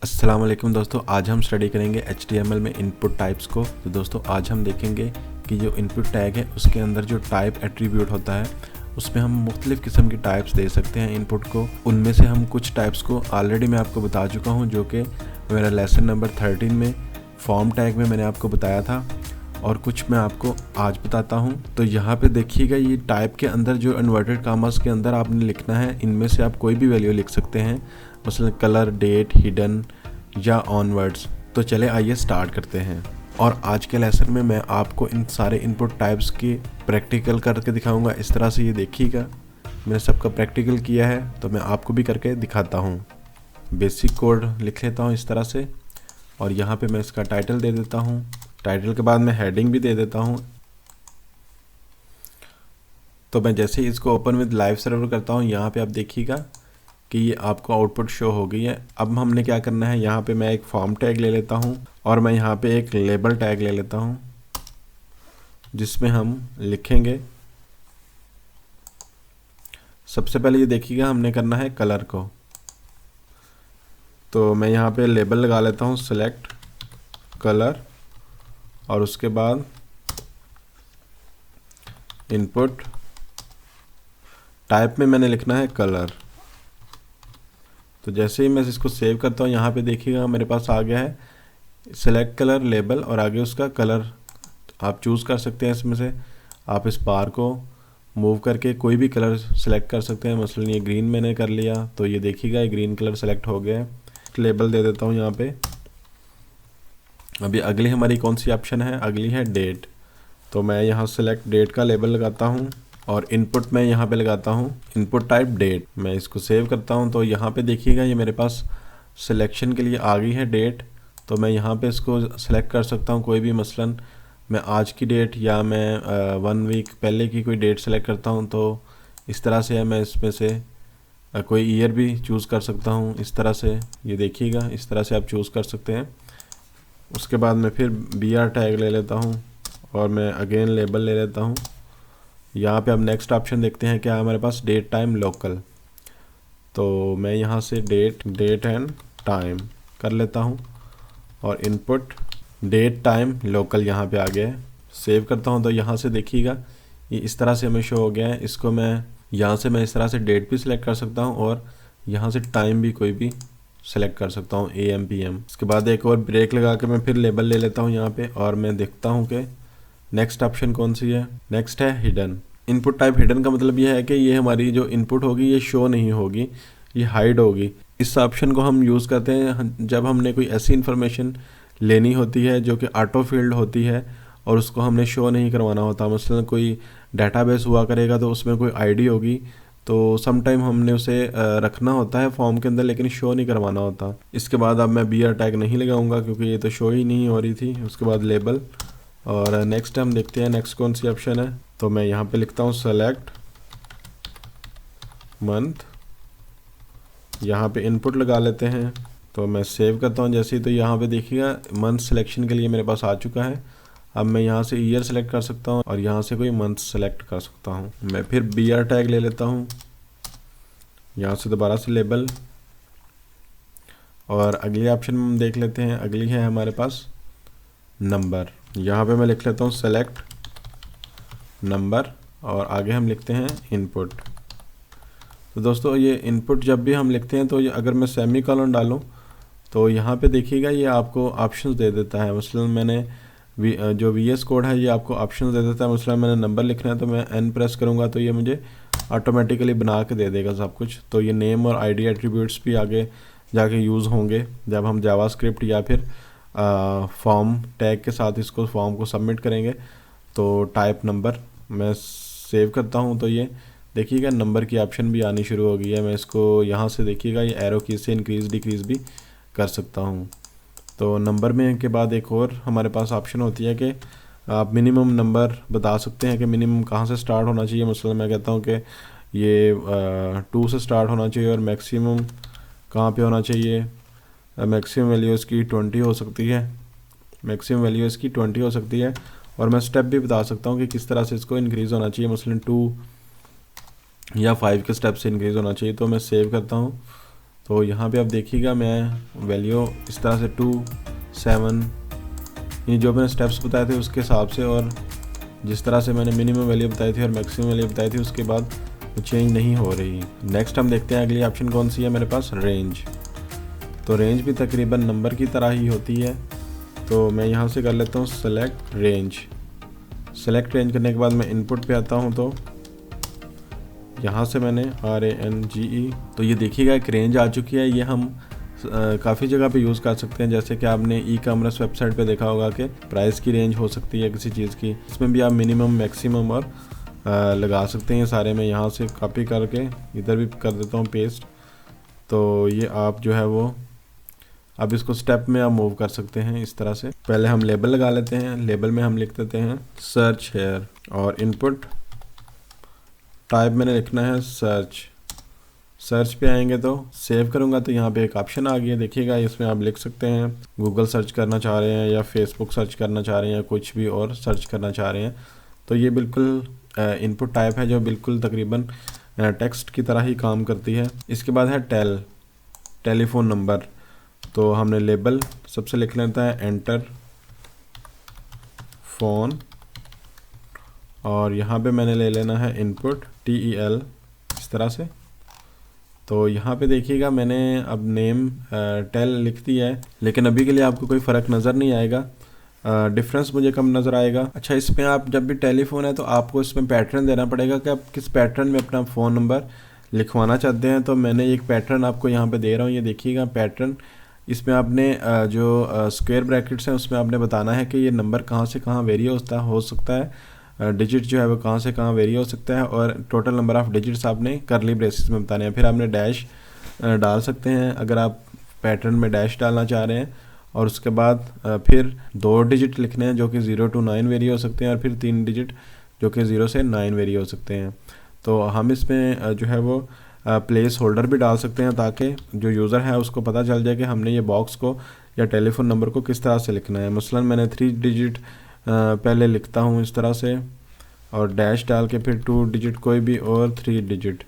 अस्सलाम वालेकुम दोस्तों, आज हम स्टडी करेंगे HTML में इनपुट टाइप्स को। तो दोस्तों आज हम देखेंगे कि जो इनपुट टैग है उसके अंदर जो टाइप एट्रीब्यूट होता है उसमें हम मुख्तलिफ़ किस्म की टाइप्स दे सकते हैं इनपुट को। उनमें से हम कुछ टाइप्स को ऑलरेडी मैं आपको बता चुका हूं, जो कि मेरा लेसन नंबर 13 में फॉर्म टैग में मैंने आपको बताया था, और कुछ मैं आपको आज बताता हूं। तो यहाँ पे देखिएगा, ये टाइप के अंदर जो इन्वर्टेड कामास के अंदर आपने लिखना है, इनमें से आप कोई भी वैल्यू लिख सकते हैं, मसलन कलर, डेट, हिडन या ऑनवर्ड्स। तो चले आइए स्टार्ट करते हैं। और आज के लेसन में मैं आपको इन सारे इनपुट टाइप्स की प्रैक्टिकल करके दिखाऊंगा। इस तरह से ये देखिएगा, मैंने सबका प्रैक्टिकल किया है तो मैं आपको भी करके दिखाता हूँ। बेसिक कोड लिख लेता हूँ इस तरह से, और यहाँ पे मैं इसका टाइटल दे देता हूँ। टाइटल के बाद मैं हेडिंग भी दे देता हूँ। तो मैं जैसे ही इसको ओपन विद लाइव सर्वर करता हूँ, यहाँ पे आप देखिएगा कि ये आपको आउटपुट शो हो गई है। अब हमने क्या करना है, यहाँ पे मैं एक फॉर्म टैग ले लेता हूँ और मैं यहाँ पे एक लेबल टैग ले लेता हूँ, जिसमें हम लिखेंगे। सबसे पहले ये देखिएगा, हमने करना है कलर को। तो मैं यहाँ पे लेबल लगा लेता हूँ सेलेक्ट कलर, और उसके बाद इनपुट टाइप में मैंने लिखना है कलर। तो जैसे ही मैं इसको सेव करता हूँ, यहाँ पे देखिएगा मेरे पास आ गया है सेलेक्ट कलर लेबल, और आगे उसका कलर आप चूज़ कर सकते हैं। इसमें से आप इस बार को मूव करके कोई भी कलर सेलेक्ट कर सकते हैं। मसलन ये ग्रीन मैंने कर लिया, तो ये देखिएगा ये ग्रीन कलर सेलेक्ट हो गया है। लेबल दे देता हूँ यहाँ पे। अभी अगली हमारी कौन सी ऑप्शन है, अगली है डेट। तो मैं यहाँ सेलेक्ट डेट का लेबल लगाता हूँ, और इनपुट में यहाँ पे लगाता हूँ इनपुट टाइप डेट। मैं इसको सेव करता हूँ। तो यहाँ पे देखिएगा ये मेरे पास सिलेक्शन के लिए आ गई है डेट। तो मैं यहाँ पे इसको सेलेक्ट कर सकता हूँ कोई भी, मसलन मैं आज की डेट या मैं 1 वीक पहले की कोई डेट सेलेक्ट करता हूँ। तो इस तरह से है, मैं इसमें से कोई ईयर भी चूज़ कर सकता हूँ। इस तरह से ये देखिएगा, इस तरह से आप चूज़ कर सकते हैं। उसके बाद मैं फिर BR टैग ले लेता हूँ, और मैं अगेन लेबल ले लेता हूँ। यहाँ पे अब नेक्स्ट ऑप्शन देखते हैं क्या हमारे पास, डेट टाइम लोकल। तो मैं यहाँ से डेट एंड टाइम कर लेता हूँ, और इनपुट डेट टाइम लोकल यहाँ पे आ गया है। सेव करता हूँ। तो यहाँ से देखिएगा ये इस तरह से हमें शो हो गया है। इसको मैं यहाँ से मैं इस तरह से डेट भी सिलेक्ट कर सकता हूँ, और यहाँ से टाइम भी कोई भी सेलेक्ट कर सकता हूँ, AM PM। इसके बाद एक और ब्रेक लगा के मैं फिर लेबल ले लेता हूँ यहाँ पे, और मैं देखता हूँ कि नेक्स्ट ऑप्शन कौन सी है। नेक्स्ट है हिडन। इनपुट टाइप हिडन का मतलब ये है कि ये हमारी जो इनपुट होगी ये शो नहीं होगी, ये हाइड होगी। इस ऑप्शन को हम यूज़ करते हैं जब हमने कोई ऐसी इन्फॉर्मेशन लेनी होती है जो कि ऑटो फील्ड होती है, और उसको हमने शो नहीं करवाना होता। मसलन कोई डेटाबेस हुआ करेगा तो उसमें कोई आईडी होगी, तो सम टाइम हमने उसे रखना होता है फॉर्म के अंदर, लेकिन शो नहीं करवाना होता। इसके बाद अब मैं BR टैग नहीं लगाऊंगा क्योंकि ये तो शो ही नहीं हो रही थी। उसके बाद लेबल, और नेक्स्ट हम देखते हैं नेक्स्ट कौन सी ऑप्शन है। तो मैं यहाँ पे लिखता हूँ सेलेक्ट मंथ। यहाँ पे इनपुट लगा लेते हैं। तो मैं सेव करता हूँ जैसे ही। तो यहाँ पे देखिएगा मंथ सिलेक्शन के लिए मेरे पास आ चुका है। अब मैं यहाँ से ईयर सेलेक्ट कर सकता हूँ, और यहाँ से कोई मंथ सेलेक्ट कर सकता हूँ। मैं फिर BR टैग ले लेता हूँ, यहाँ से दोबारा से लेबल, और अगली ऑप्शन हम देख लेते हैं। अगली है हमारे पास नंबर। यहाँ पे मैं लिख लेता हूँ सेलेक्ट नंबर, और आगे हम लिखते हैं इनपुट। तो दोस्तों ये इनपुट जब भी हम लिखते हैं, तो ये अगर मैं सेमी कॉलन डालूँ तो यहाँ पे देखिएगा ये आपको ऑप्शंस दे देता है। मसलन मैंने जो VS कोड है ये आपको ऑप्शंस दे देता है। मसलन मैंने नंबर लिखना है तो मैं N प्रेस करूँगा तो ये मुझे ऑटोमेटिकली बना के दे देगा सब कुछ। तो ये नेम और ID एट्रीब्यूट्स भी आगे जाके यूज़ होंगे जब हम जावास्क्रिप्ट या फिर फॉर्म टैग के साथ इसको फॉर्म को सबमिट करेंगे। तो टाइप नंबर मैं सेव करता हूँ। तो ये देखिएगा नंबर की ऑप्शन भी आनी शुरू हो गई है। मैं इसको यहाँ से देखिएगा ये एरो की से इंक्रीज़ डिक्रीज़ भी कर सकता हूँ। तो नंबर में के बाद एक और हमारे पास ऑप्शन होती है कि आप मिनिमम नंबर बता सकते हैं कि मिनिमम कहाँ से स्टार्ट होना चाहिए। मसलन मैं कहता हूँ कि ये 2 से स्टार्ट होना चाहिए, और मैक्सिमम कहाँ पे होना चाहिए। मैक्सिमम वैल्यू इसकी 20 हो सकती है, मैक्सिमम वैल्यू इसकी 20 हो सकती है। और मैं स्टेप भी बता सकता हूँ कि किस तरह से इसको इंक्रीज़ होना चाहिए, मसलन 2 या 5 के स्टेप से इंक्रीज़ होना चाहिए। तो मैं सेव करता हूँ। तो यहाँ पे आप देखिएगा मैं वैल्यू इस तरह से 2, 7 ये जो मैंने स्टेप्स बताए थे उसके हिसाब से, और जिस तरह से मैंने मिनिमम वैल्यू बताई थी और मैक्सिमम वैल्यू बताई थी उसके बाद वो चेंज नहीं हो रही। नेक्स्ट हम देखते हैं अगली ऑप्शन कौन सी है मेरे पास, रेंज। तो रेंज भी तकरीबन नंबर की तरह ही होती है। तो मैं यहाँ से कर लेता हूँ सेलेक्ट रेंज। सेलेक्ट रेंज करने के बाद मैं इनपुट पे आता हूँ, तो यहाँ से मैंने RANGE, तो ये देखिएगा एक रेंज आ चुकी है। ये हम काफ़ी जगह पे यूज़ कर सकते हैं, जैसे कि आपने ई-कॉमर्स वेबसाइट पे देखा होगा कि प्राइस की रेंज हो सकती है किसी चीज़ की, इसमें भी आप मिनिमम मैक्सिमम और लगा सकते हैं सारे। मैं यहाँ से कॉपी करके इधर भी कर देता हूँ पेस्ट। तो ये आप जो है वो अब इसको स्टेप में आप मूव कर सकते हैं इस तरह से। पहले हम लेबल लगा लेते हैं। लेबल में हम लिख देते हैं सर्च हेयर, और इनपुट टाइप मैंने लिखना है सर्च। सर्च पे आएंगे तो सेव करूँगा तो यहाँ पे एक ऑप्शन आ गया, देखिएगा इसमें आप लिख सकते हैं गूगल सर्च करना चाह रहे हैं या फेसबुक सर्च करना चाह रहे हैं या कुछ भी और सर्च करना चाह रहे हैं। तो ये बिल्कुल इनपुट टाइप है जो बिल्कुल तकरीबन टेक्स्ट की तरह ही काम करती है। इसके बाद है टेलीफोन नंबर। तो हमने लेबल सबसे लिख लेता है एंटर फ़ोन, और यहाँ पे मैंने ले लेना है इनपुट TEL इस तरह से। तो यहाँ पे देखिएगा मैंने अब नेम टेल लिख दिया है, लेकिन अभी के लिए आपको कोई फ़र्क नज़र नहीं आएगा, डिफरेंस मुझे कम नज़र आएगा। अच्छा, इसमें आप जब भी टेलीफोन है तो आपको इसमें पैटर्न देना पड़ेगा कि आप किस पैटर्न में अपना फ़ोन नंबर लिखवाना चाहते हैं। तो मैंने एक पैटर्न आपको यहाँ पे दे रहा हूँ, ये देखिएगा पैटर्न। इसमें आपने जो स्क्वायर ब्रैकेट्स हैं उसमें आपने बताना है कि ये नंबर कहाँ से कहाँ वेरी हो सकता है, डिजिट जो है वो कहाँ से कहाँ वेरी हो सकता है, और टोटल नंबर ऑफ़ डिजिट्स आपने करली ब्रेसेस में बताने हैं। फिर आपने डैश डाल सकते हैं अगर आप पैटर्न में डैश डालना चाह रहे हैं, और उसके बाद फिर 2 डिजिट लिखने हैं जो कि 0 to 9 वेरी हो सकते हैं, और फिर 3 डिजिट जो कि 0 से 9 वेरी हो सकते हैं। तो हम इसमें जो है वो प्लेस होल्डर भी डाल सकते हैं ताकि जो यूज़र है उसको पता चल जाए कि हमने ये बॉक्स को या टेलीफोन नंबर को किस तरह से लिखना है। मसलन मैंने 3 डिजिट पहले लिखता हूँ इस तरह से, और डैश डाल के फिर 2 डिजिट कोई भी और 3 डिजिट,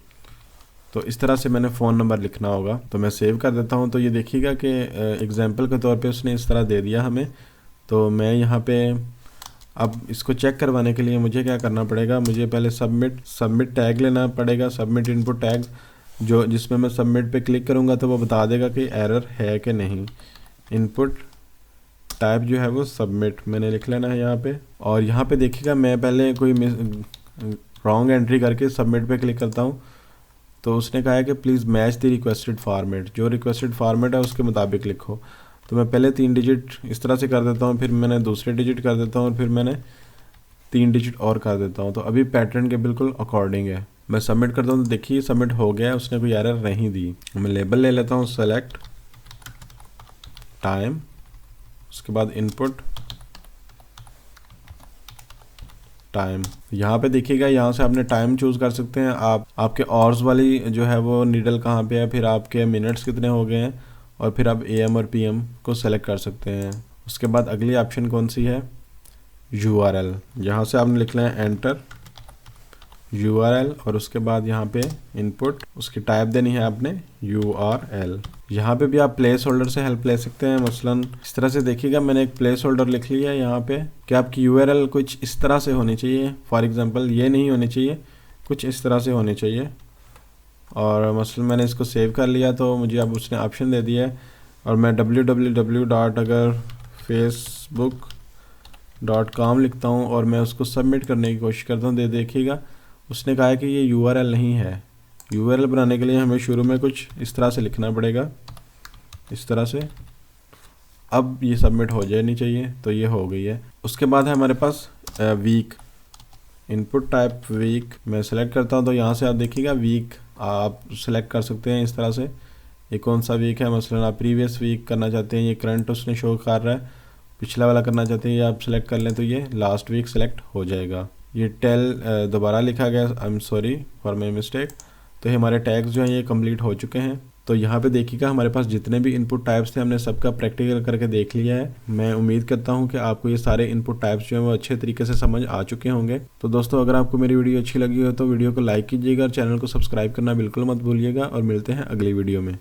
तो इस तरह से मैंने फ़ोन नंबर लिखना होगा। तो मैं सेव कर देता हूँ। तो ये देखिएगा कि एग्जांपल के तौर पे उसने इस तरह दे दिया हमें। तो मैं यहाँ पे अब इसको चेक करवाने के लिए मुझे क्या करना पड़ेगा, मुझे पहले सबमिट टैग लेना पड़ेगा, सबमिट इनपुट टैग, जो जिसमें मैं सबमिट पे क्लिक करूँगा तो वो बता देगा कि एरर है कि नहीं। इनपुट टाइप जो है वो सबमिट मैंने लिख लेना है यहाँ पे, और यहाँ पे देखिएगा मैं पहले कोई रॉन्ग एंट्री करके सबमिट पे क्लिक करता हूँ। तो उसने कहा है कि please match the requested format, जो रिक्वेस्टेड फॉर्मेट है उसके मुताबिक लिखो। तो मैं पहले 3 डिजिट इस तरह से कर देता हूँ, फिर मैंने दूसरे डिजिट कर देता हूँ, और फिर मैंने 3 डिजिट और कर देता हूँ। तो अभी पैटर्न के बिल्कुल अकॉर्डिंग है। मैं सबमिट करता हूँ तो देखिए सबमिट हो गया है, उसने कोई एरर नहीं दी। मैं लेबल ले लेता हूँ सेलेक्ट टाइम, उसके बाद इनपुट टाइम। यहाँ पे देखिएगा यहाँ से आपने टाइम चूज़ कर सकते हैं। आप आपके आवर्स वाली जो है वो नीडल कहाँ पे है, फिर आपके मिनट्स कितने हो गए हैं, और फिर आप AM और PM को सेलेक्ट कर सकते हैं। उसके बाद अगली ऑप्शन कौन सी है, URL। यहाँ से आपने लिखना है एंटर URL, और उसके बाद यहाँ पे इनपुट, उसकी टाइप देनी है आपने URL। यहाँ पे भी आप प्लेस होल्डर से हेल्प ले सकते हैं। मसलन इस तरह से देखिएगा मैंने एक प्लेस होल्डर लिख लिया है यहाँ पे कि आपकी URL कुछ इस तरह से होनी चाहिए। फॉर एग्जांपल ये नहीं होनी चाहिए, कुछ इस तरह से होनी चाहिए। और मसलन मैंने इसको सेव कर लिया तो मुझे अब उसने ऑप्शन दे दिया है, और मैं www. अगर facebook.com लिखता हूँ और मैं उसको सबमिट करने की कोशिश करता हूँ, देखिएगा उसने कहा है कि ये URL नहीं है। URL बनाने के लिए हमें शुरू में कुछ इस तरह से लिखना पड़ेगा, इस तरह से। अब ये सबमिट हो जानी चाहिए, तो ये हो गई है। उसके बाद है हमारे पास वीक, इनपुट टाइप वीक। मैं सेलेक्ट करता हूँ तो यहाँ से आप देखिएगा वीक आप सेलेक्ट कर सकते हैं इस तरह से, ये कौन सा वीक है। मसलन आप प्रीवियस वीक करना चाहते हैं, ये करंट उसने शो कर रहा है, पिछला वाला करना चाहते हैं ये आप सेलेक्ट कर लें तो ये लास्ट वीक सेलेक्ट हो जाएगा। ये टेल दोबारा लिखा गया, I am sorry for my mistake. तो ये हमारे टैग्स जो हैं ये कंप्लीट हो चुके हैं। तो यहाँ पे देखिएगा हमारे पास जितने भी इनपुट टाइप्स थे हमने सबका प्रैक्टिकल करके देख लिया है। मैं उम्मीद करता हूँ कि आपको ये सारे इनपुट टाइप्स जो हैं वो अच्छे तरीके से समझ आ चुके होंगे। तो दोस्तों अगर आपको मेरी वीडियो अच्छी लगी हो तो वीडियो को लाइक कीजिएगा और चैनल को सब्सक्राइब करना बिल्कुल मत भूलिएगा, और मिलते हैं अगली वीडियो में।